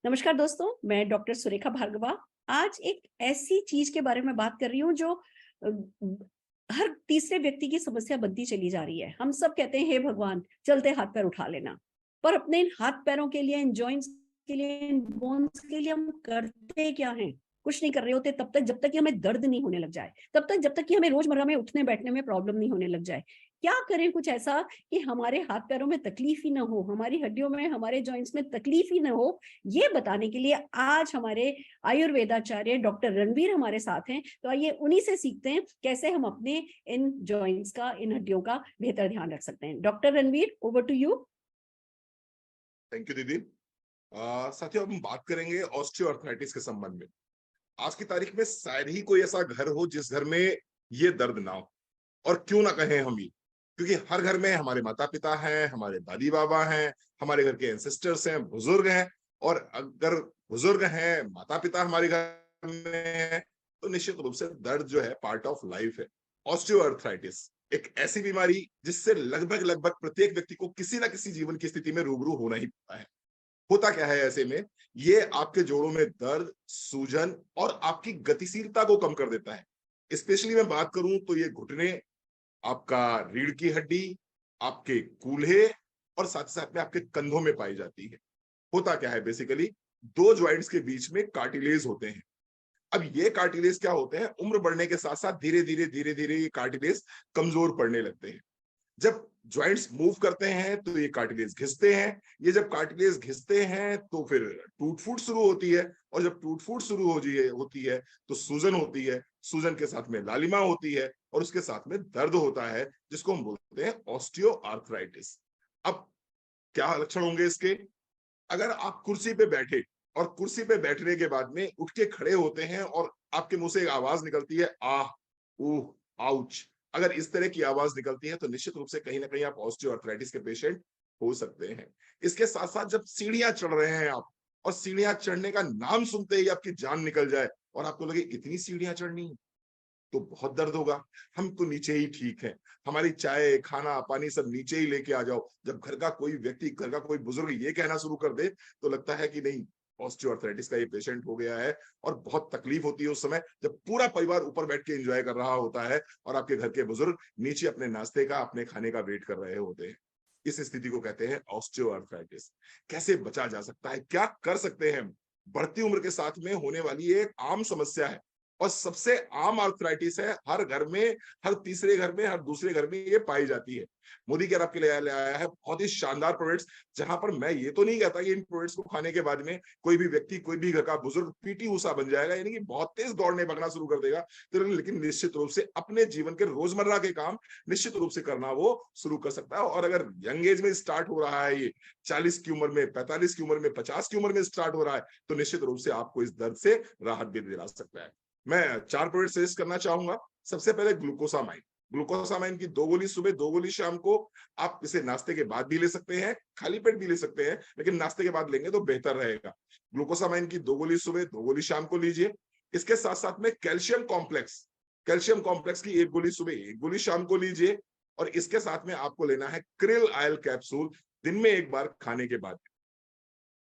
नमस्कार दोस्तों, मैं डॉक्टर सुरेखा भार्गवा। आज एक ऐसी चीज के बारे में बात कर रही हूँ जो अ, हर तीसरे व्यक्ति की समस्या बनती चली जा रही है। हम सब कहते हैं हे भगवान, चलते हाथ पैर उठा लेना। पर अपने इन हाथ पैरों के लिए, इन जॉइंट्स के लिए, इन बोन्स के लिए हम करते क्या हैं? कुछ नहीं कर रहे होते तब तक जब तक कि हमें दर्द नहीं होने लग जाए। तब तक जब तक कि हमें रोजमर्रा में उठने बैठने में प्रॉब्लम नहीं होने लग जाए। क्या करें कुछ ऐसा कि हमारे हाथ पैरों में तकलीफ ही ना हो, हमारी हड्डियों में, हमारे जॉइंट्स में तकलीफ ही ना हो। ये बताने के लिए आज हमारे आयुर्वेदाचार्य डॉक्टर रणवीर हमारे साथ हैं। तो आइए उन्हीं से सीखते हैं कैसे हम अपने इन जॉइंट्स का, इन हड्डियों का बेहतर ध्यान रख सकते हैं। Doctor Ranveer, over to you. Thank you दीदी। साथियों, अब हम बात करेंगे ऑस्टियोआर्थराइटिस के संबंध में। आज की तारीख में शायद ही कोई ऐसा घर हो जिस घर में ये दर्द ना हो। और क्यों ना कहें हम ये, क्योंकि हर घर में हमारे माता पिता हैं, हमारे दादी बाबा हैं, हमारे घर के एंसेस्टर्स हैं, बुजुर्ग हैं। और अगर बुजुर्ग हैं, माता पिता हमारे घर में हैं, तो निश्चित रूप से दर्द जो है पार्ट ऑफ लाइफ है। ऑस्टियोआर्थराइटिस एक ऐसी बीमारी जिससे लगभग लगभग प्रत्येक व्यक्ति को किसी ना किसी जीवन की स्थिति में रूबरू होना ही पड़ता है। होता क्या है ऐसे में, ये आपके जोड़ों में दर्द, सूजन और आपकी गतिशीलता को कम कर देता है। स्पेशली मैं बात करूं तो ये घुटने, आपका रीढ़ की हड्डी, आपके कूल्हे और साथ ही साथ में आपके कंधों में पाई जाती है। होता क्या है, बेसिकली दो जॉइंट्स के बीच में कार्टिलेज होते हैं। अब ये कार्टिलेज क्या होते हैं, उम्र बढ़ने के साथ साथ धीरे धीरे ये कार्टिलेज कमजोर पड़ने लगते हैं। जब जॉइंट्स मूव करते हैं तो ये कार्टिलेज घिसते हैं। ये जब कार्टिलेज घिसते हैं तो फिर टूट फूट शुरू होती है। और जब टूट फूट शुरू होती है तो सूजन होती है। सूजन के साथ में लालिमा होती है और उसके साथ में दर्द होता है, जिसको हम बोलते हैं ऑस्टियोआर्थराइटिस। अब क्या लक्षण होंगे इसके? अगर आप कुर्सी पे बैठे और कुर्सी पे बैठने के बाद में उठ के खड़े होते हैं और आपके मुंह से एक आवाज निकलती है, आह, ऊह, आउच। अगर इस तरह की आवाज निकलती है तो निश्चित रूप से कहीं ना कहीं आप ऑस्टियोआर्थराइटिस के पेशेंट हो सकते हैं। इसके साथ साथ जब सीढ़ियां चढ़ रहे हैं आप, और सीढ़ियां चढ़ने का नाम सुनते ही आपकी जान निकल जाए और आपको लगे इतनी सीढ़ियां चढ़नी है, तो बहुत दर्द होगा। हम तो नीचे ही ठीक है, हमारी चाय, खाना, पानी सब नीचे ही लेके आ जाओ। जब घर का कोई व्यक्ति, घर का कोई बुजुर्ग ये कहना शुरू कर दे तो लगता है कि नहीं, ऑस्टियोआर्थराइटिस का ये पेशेंट हो गया है। और बहुत तकलीफ होती है उस समय जब पूरा परिवार ऊपर बैठ के एंजॉय कर रहा होता है और आपके घर के बुजुर्ग नीचे अपने नाश्ते का, अपने खाने का वेट कर रहे होते हैं। इस स्थिति को कहते हैं ऑस्टियोआर्थराइटिस। कैसे बचा जा सकता है, क्या कर सकते हैं हम? बढ़ती उम्र के साथ में होने वाली एक आम समस्या है और सबसे आम आर्थराइटिस है। हर घर में, हर तीसरे घर में, हर दूसरे घर में ये पाई जाती है। मोदी केयर आपके लिए ले आया है बहुत ही शानदार प्रोडक्ट्स, जहां पर मैं ये तो नहीं कहता कि इन प्रोडक्ट्स को खाने के बाद में कोई भी व्यक्ति, कोई भी घर का बुजुर्ग पीटी ऊषा बन जाएगा, यानी कि बहुत तेज दौड़ने भगना शुरू कर देगा। तो लेकिन निश्चित रूप से अपने जीवन के रोजमर्रा के काम निश्चित रूप से करना वो शुरू कर सकता है। और अगर यंग एज में स्टार्ट हो रहा है, ये 40 की उम्र में, 45 की उम्र में, 50 की उम्र में स्टार्ट हो रहा है, तो निश्चित रूप से आपको इस दर्द से राहत भी दिला सकता है। मैं 4 प्रोडक्ट सजेस्ट करना चाहूंगा। सबसे पहले ग्लूकोसामाइन। ग्लूकोसामाइन की 2 गोली सुबह, 2 गोली शाम को। आप इसे नाश्ते के बाद भी ले सकते हैं, खाली पेट भी ले सकते हैं, लेकिन नाश्ते के बाद लेंगे तो बेहतर रहेगा। ग्लूकोसामाइन की 2 गोली सुबह, 2 गोली शाम को लीजिए। इसके साथ साथ में कैल्शियम कॉम्प्लेक्स, कैल्शियम कॉम्प्लेक्स की 1 गोली सुबह, 1 गोली शाम को लीजिए। और इसके साथ में आपको लेना है क्रिल आयल कैप्सूल, दिन में 1 बार खाने के बाद।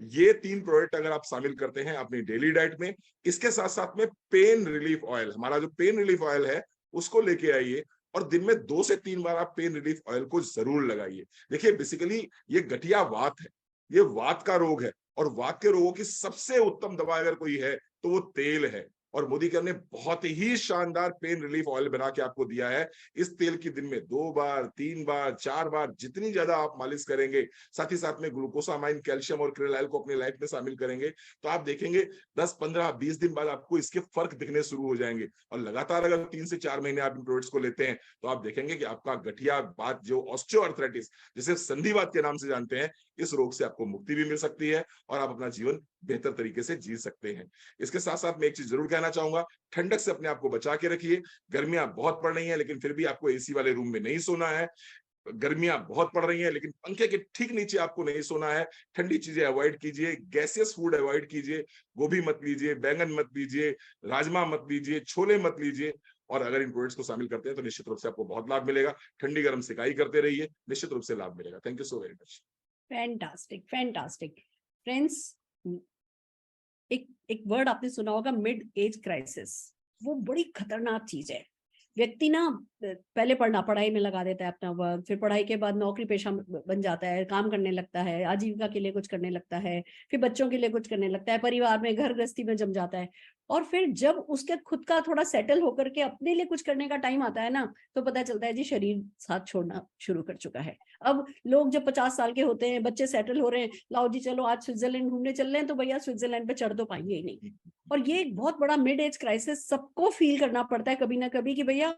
ये 3 प्रोडक्ट अगर आप शामिल करते हैं अपनी डेली डाइट में, इसके साथ साथ में पेन रिलीफ ऑयल, हमारा जो पेन रिलीफ ऑयल है उसको लेके आइए। और दिन में 2 से 3 बार आप पेन रिलीफ ऑयल को जरूर लगाइए। देखिए, बेसिकली ये गठिया वात है, ये वात का रोग है। और वात के रोगों की सबसे उत्तम दवा अगर कोई है तो वो तेल है। और मोदी केयर ने बहुत ही शानदार पेन रिलीफ ऑयल बना के आपको दिया है। इस तेल की दिन में 2 बार, 3 बार, 4 बार, जितनी ज्यादा आप मालिश करेंगे, साथ ही साथ में ग्लूकोसामाइन, कैल्शियम और क्रिल को अपनी लाइफ में शामिल करेंगे, तो आप देखेंगे 10, 15, 20 दिन बाद आपको इसके फर्क दिखने शुरू हो जाएंगे। और लगातार अगर 3 से 4 महीने आप इन प्रोडक्ट्स को लेते हैं तो आप देखेंगे कि आपका गठिया बात, जो ऑस्टियोआर्थराइटिस, जिसे संधिवात के नाम से जानते हैं, इस रोग से आपको मुक्ति भी मिल सकती है और आप अपना जीवन बेहतर तरीके से जी सकते हैं। इसके साथ साथ मैं एक चीज जरूर कहना चाहूंगा, ठंडक से अपने आप को बचा के रखिए। गर्मियां बहुत पड़ रही हैं, लेकिन फिर भी आपको एसी वाले रूम में नहीं सोना है। गर्मियां बहुत पड़ रही हैं, लेकिन पंखे के ठीक नीचे आपको नहीं सोना है। ठंडी चीजें अवॉइड कीजिए, गैसियस फूड अवॉइड कीजिए। गोभी मत लीजिए, बैंगन मत लीजिए, राजमा मत लीजिए, छोले मत लीजिए। और अगर इन प्रोडक्ट्स को शामिल करते हैं तो निश्चित रूप से आपको बहुत लाभ मिलेगा। ठंडी गर्म सिकाई करते रहिए, निश्चित रूप से लाभ मिलेगा। Thank you so very much. Fantastic, fantastic. Friends, एक एक वर्ड आपने सुना होगा, मिड एज क्राइसिस। वो बड़ी खतरनाक चीज है। व्यक्ति ना पहले पढ़ाई में लगा देता है अपना वर्क, फिर पढ़ाई के बाद नौकरी पेशा बन जाता है, काम करने लगता है, आजीविका के लिए कुछ करने लगता है, फिर बच्चों के लिए कुछ करने लगता है, परिवार में घर गृहस्थी में जम जाता है। और फिर जब उसके खुद का थोड़ा सेटल होकर के अपने लिए कुछ करने का टाइम आता है ना, तो पता चलता है जी शरीर साथ छोड़ना शुरू कर चुका है। अब लोग जब 50 साल के होते हैं, बच्चे सेटल हो रहे हैं, लाओ जी चलो आज स्विट्जरलैंड घूमने चल रहे हैं, तो भैया स्विट्जरलैंड पे चढ़ तो पाएंगे ही नहीं। और ये एक बहुत बड़ा मिड एज क्राइसिस सबको फील करना पड़ता है कभी ना कभी, कि भैया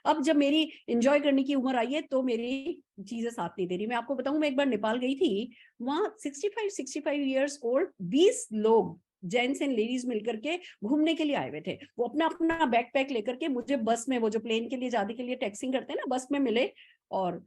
अब जब मेरी एंजॉय करने की उम्र आई है तो मेरी चीजें साथ नहीं दे रही। मैं आपको बताऊं, मैं एक बार नेपाल गई थी, वहां 65 ईयर्स ओल्ड 20 लोग जेंट्स एंड लेडीज मिलकर के घूमने के लिए आए हुए थे। वो अपना अपना बैकपैक लेकर के मुझे बस में, वो जो प्लेन के लिए जाने के लिए टैक्सिंग करते हैं ना, बस में मिले। और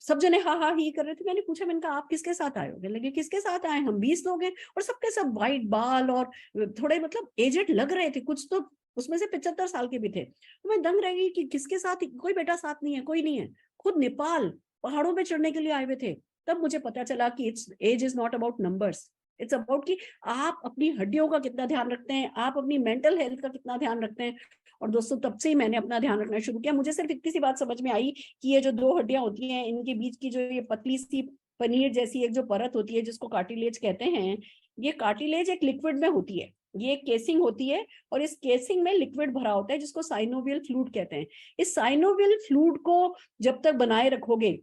सब जने हा हा ही कर रहे थे। मैंने पूछा, मैंने कहा आप किसके साथ आए हो? लगे किसके साथ आए? हम 20 लोग हैं। और सबके सब वाइट बाल और थोड़े मतलब एजेड लग रहे थे, कुछ तो उसमें से 75 साल के भी थे। तो मैं दंग रह गई कि किसके साथ, कोई बेटा साथ नहीं है, कोई नहीं है। खुद नेपाल पहाड़ों पे चढ़ने के लिए आए हुए थे। तब मुझे पता चला कि it's as is not about numbers, it's about कि आप अपनी हड्डियों का कितना ध्यान रखते हैं, आप अपनी मेंटल हेल्थ का कितना ध्यान रखते हैं। और दोस्तों तब से ही मैंने अपना ध्यान रखना शुरू किया। मुझे सिर्फ इतनी सी बात समझ में आई कि ये जो दो हड्डियां होती हैं, इनके बीच की जो ये पतली सी पनीर जैसी एक जो परत होती है, जिसको कार्टिलेज कहते हैं, ये कार्टिलेज एक लिक्विड में होती है। ये एक केसिंग होती है, और इस केसिंग में लिक्विड भरा होता है जिसको साइनोवियल फ्लूइड कहते हैं। इस साइनोवियल फ्लूइड को जब तक बनाए रखोगे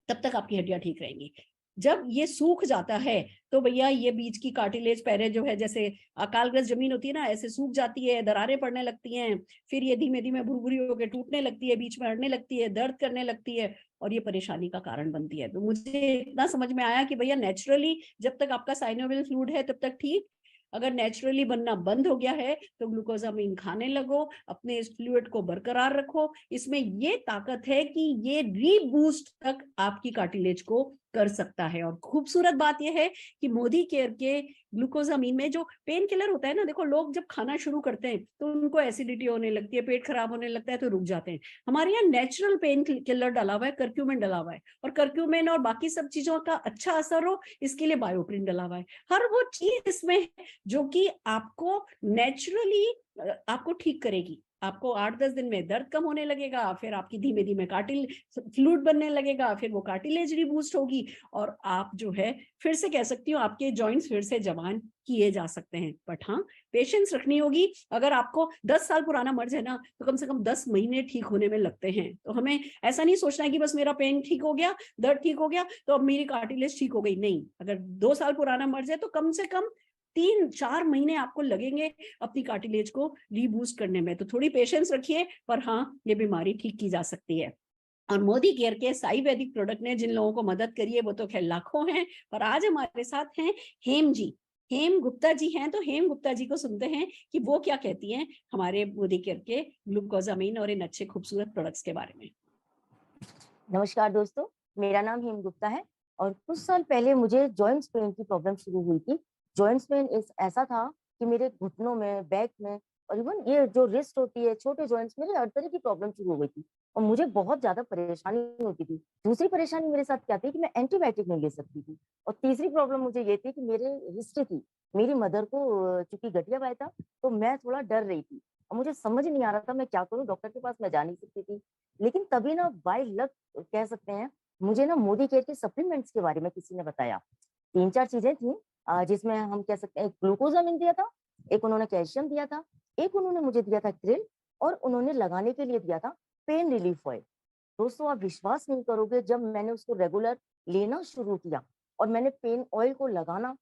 तब तक आपकी हड्डियां ठीक रहेंगी। जब ये सूख जाता है तो भैया ये बीच की कार्टिलेज पैरे जो है, जैसे अकालग्रस्त जमीन होती है ना, ऐसे सूख जाती है, दरारें पड़ने लगती हैं। फिर ये धीमे धीमे भुरभुरी होकर टूटने लगती है, बीच में अड़ने लगती है, दर्द करने लगती है, और ये परेशानी का कारण बनती है। तो मुझे इतना समझ में आया कि भैया नेचुरली जब तक आपका साइनोवियल फ्लूइड है तब तक ठीक, अगर नेचुरली बनना बंद हो गया है तो ग्लूकोजामिन खाने लगो, अपने इस फ्लूइड को बरकरार रखो। इसमें ये ताकत है कि ये रीबूस्ट तक आपकी कार्टिलेज को कर सकता है। और खूबसूरत बात यह है कि मोदी केयर के ग्लूकोजामिन में जो पेन किलर होता है ना, देखो लोग जब खाना शुरू करते हैं तो उनको एसिडिटी होने लगती है, पेट खराब होने लगता है, तो रुक जाते हैं। हमारे यहाँ नेचुरल पेन किलर डाला हुआ है, कर्क्यूमिन डाला हुआ है, और कर्क्यूमिन और बाकी सब चीजों का अच्छा असर हो इसके लिए बायोप्रिन डाला हुआ है। हर वो चीज इसमें जो कि आपको नेचुरली आपको ठीक करेगी। आपको 8-10 दिन में दर्द कम होने लगेगा, फिर आपकी धीमे धीमे कार्टिल फ्लूइड बनने लगेगा, फिर वो कार्टिलेज रीबूस्ट होगी, और आप जो है फिर से कह सकती हूँ आपके जॉइंट्स फिर से जवान किए जा सकते हैं। बट हाँ, पेशेंस रखनी होगी। अगर आपको 10 साल पुराना मर्ज है ना, तो कम से कम 10 महीने ठीक होने में लगते हैं। तो हमें ऐसा नहीं सोचना है कि बस मेरा पेन ठीक हो गया, दर्द ठीक हो गया, तो अब मेरी कार्टिलेज ठीक हो गई। नहीं, अगर 2 साल पुराना मर्ज है तो कम से कम 3-4 महीने आपको लगेंगे अपनी कार्टिलेज को रीबूस्ट करने में। तो थोड़ी पेशेंस रखिए, पर हाँ, ये बीमारी ठीक की जा सकती है। और मोदी केयर के साई वैदिक प्रोडक्ट ने जिन लोगों को मदद करी है वो तो खैर लाखों हैं। पर आज हमारे साथ हैं हेम जी, हेम गुप्ता जी हैं। तो हेम गुप्ता जी को सुनते हैं कि वो क्या कहती हैं हमारे मोदी केयर के ग्लूकोजामिन और इन अच्छे खूबसूरत प्रोडक्ट्स के बारे में। नमस्कार दोस्तों, मेरा नाम हेम गुप्ता है और कुछ साल पहले मुझे जॉइंट्स पेन की प्रॉब्लम शुरू हुई थी। जॉइंट्स पेन ऐसा था कि मेरे घुटनों में, बैक में और इवन ये जो रिस्ट होती है, छोटे जॉइंट्स, मेरे हर तरह की प्रॉब्लम शुरू हो गई थी और मुझे बहुत ज्यादा परेशानी होती थी। दूसरी परेशानी मेरे साथ क्या थी कि मैं एंटीबायोटिक नहीं ले सकती थी। और तीसरी प्रॉब्लम मुझे ये थी कि मेरे हिस्ट्री थी, मेरी मदर को चूंकि गठिया पाया था, तो मैं थोड़ा डर रही थी और मुझे समझ नहीं आ रहा था मैं क्या करूं। डॉक्टर के पास मैं जा नहीं सकती थी। लेकिन तभी ना बाय लक कह सकते हैं, मुझे ना मोदी केयर के सप्लीमेंट्स के बारे में किसी ने बताया। 3-4 चीजें थी जिसमें हम कह सकते हैं, ग्लूकोजामिन दिया था, एक उन्होंने कैल्शियम दिया था, एक उन्होंने मुझे दिया था क्रिल, और उन्होंने लगाने के लिए दिया था पेन रिलीफ ऑयल। दोस्तों आप विश्वास नहीं करोगे, जब मैंने उसको रेगुलर लेना शुरू किया और मैंने पेन ऑयल को लगाना,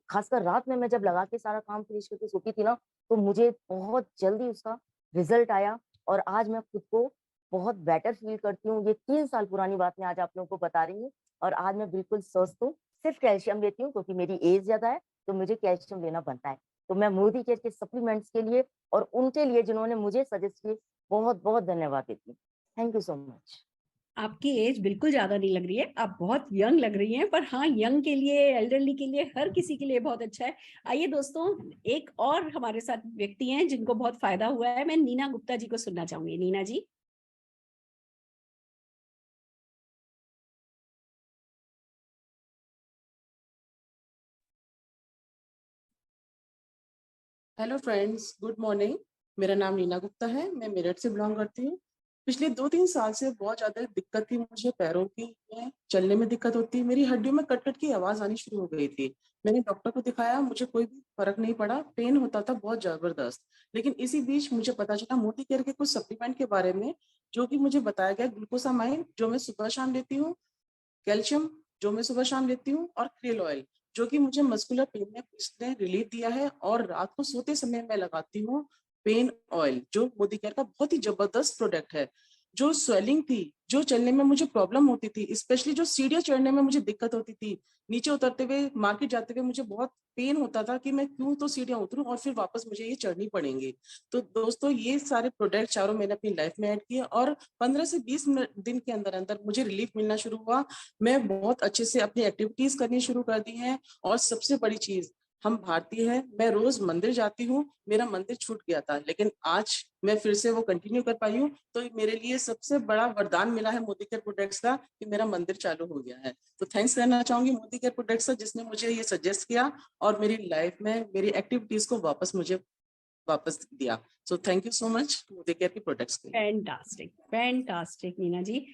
खासकर रात में मैं जब लगा के सारा काम फिनिश करके सोती थी ना, तो मुझे बहुत जल्दी उसका रिजल्ट आया और आज मैं खुद को बहुत बेटर फील करती हूँ। ये 3 साल पुरानी बात मैं आज आप लोगों को बता रही हूँ और आज मैं बिल्कुल स्वस्थ हूँ। सिर्फ कैल्शियम लेती हूँ क्योंकि मेरी एज ज्यादा है, तो मुझे कैल्शियम लेना बनता है। तो मैं मोदी केयर के सप्लीमेंट्स के लिए और उनके लिए जिन्होंने मुझे सजेस्ट किए, बहुत बहुत धन्यवाद देती हूँ। Thank you so much. आपकी एज बिल्कुल ज्यादा नहीं लग रही है, आप बहुत यंग लग रही हैं। पर हाँ, यंग के लिए, एल्डरली के लिए, हर किसी के लिए बहुत अच्छा है। आइए दोस्तों, एक और हमारे साथ व्यक्ति हैं जिनको बहुत फायदा हुआ है। मैं नीना गुप्ता जी को सुनना चाहूंगी। Neena ji. Hello friends, good morning. मेरा नाम नीना गुप्ता है, मैं मेरठ से बिलोंग करती हूँ। पिछले 2-3 साल से बहुत ज़्यादा दिक्कत थी मुझे पैरों की, में चलने में दिक्कत होती, मेरी हड्डियों में कट-कट की आवाज़ आनी शुरू हो गई थी। मैंने डॉक्टर को दिखाया, मुझे कोई भी फ़र्क नहीं पड़ा, पेन होता था बहुत ज़बरदस्त। लेकिन इसी बीच मुझे पता चला मोदी केयर के कुछ सप्लीमेंट के बारे में, जो कि मुझे बताया गया ग्लूकोसामाइन जो मैं सुबह-शाम लेती हूँ, कैल्शियम जो मैं सुबह-शाम लेती हूँ और krill ऑयल जो कि मुझे मस्कुलर पेन में इसने रिलीफ दिया है और रात को सोते समय मैं लगाती हूँ पेन ऑयल जो मोदी केयर का बहुत ही जबरदस्त प्रोडक्ट है। जो स्वेलिंग थी, जो चलने में मुझे प्रॉब्लम होती थी, स्पेशली जो सीढ़ियाँ चढ़ने में मुझे दिक्कत होती थी, नीचे उतरते हुए, मार्केट जाते हुए मुझे बहुत पेन होता था कि मैं क्यों तो सीढ़ियाँ उतरूँ और फिर वापस मुझे ये चढ़नी पड़ेंगी। तो दोस्तों ये सारे प्रोडक्ट चारों मैंने अपनी लाइफ में ऐड किए और 15 से 20 दिन के अंदर-अंदर मुझे रिलीफ मिलना शुरू हुआ। मैं बहुत अच्छे से अपनी एक्टिविटीज करनी शुरू कर दी हैं और सबसे बड़ी चीज हम भारतीय हैं, मैं रोज मंदिर जाती हूँ, मेरा मंदिर छूट गया था लेकिन आज मैं फिर से वो कंटिन्यू कर पाई हूँ, तो मेरे लिए सबसे बड़ा वरदान मिला है मोदी केयर प्रोडक्ट्स का कि मेरा मंदिर चालू हो गया है। तो थैंक्स करना चाहूंगी मोदी केयर प्रोडक्ट्स का जिसने मुझे ये सजेस्ट किया और मेरी लाइफ में मेरी एक्टिविटीज को मुझे वापस दिया। So thank you so much Modi care के प्रोडक्ट्स के लिए। फैंटास्टिक, फैंटास्टिक नीना जी।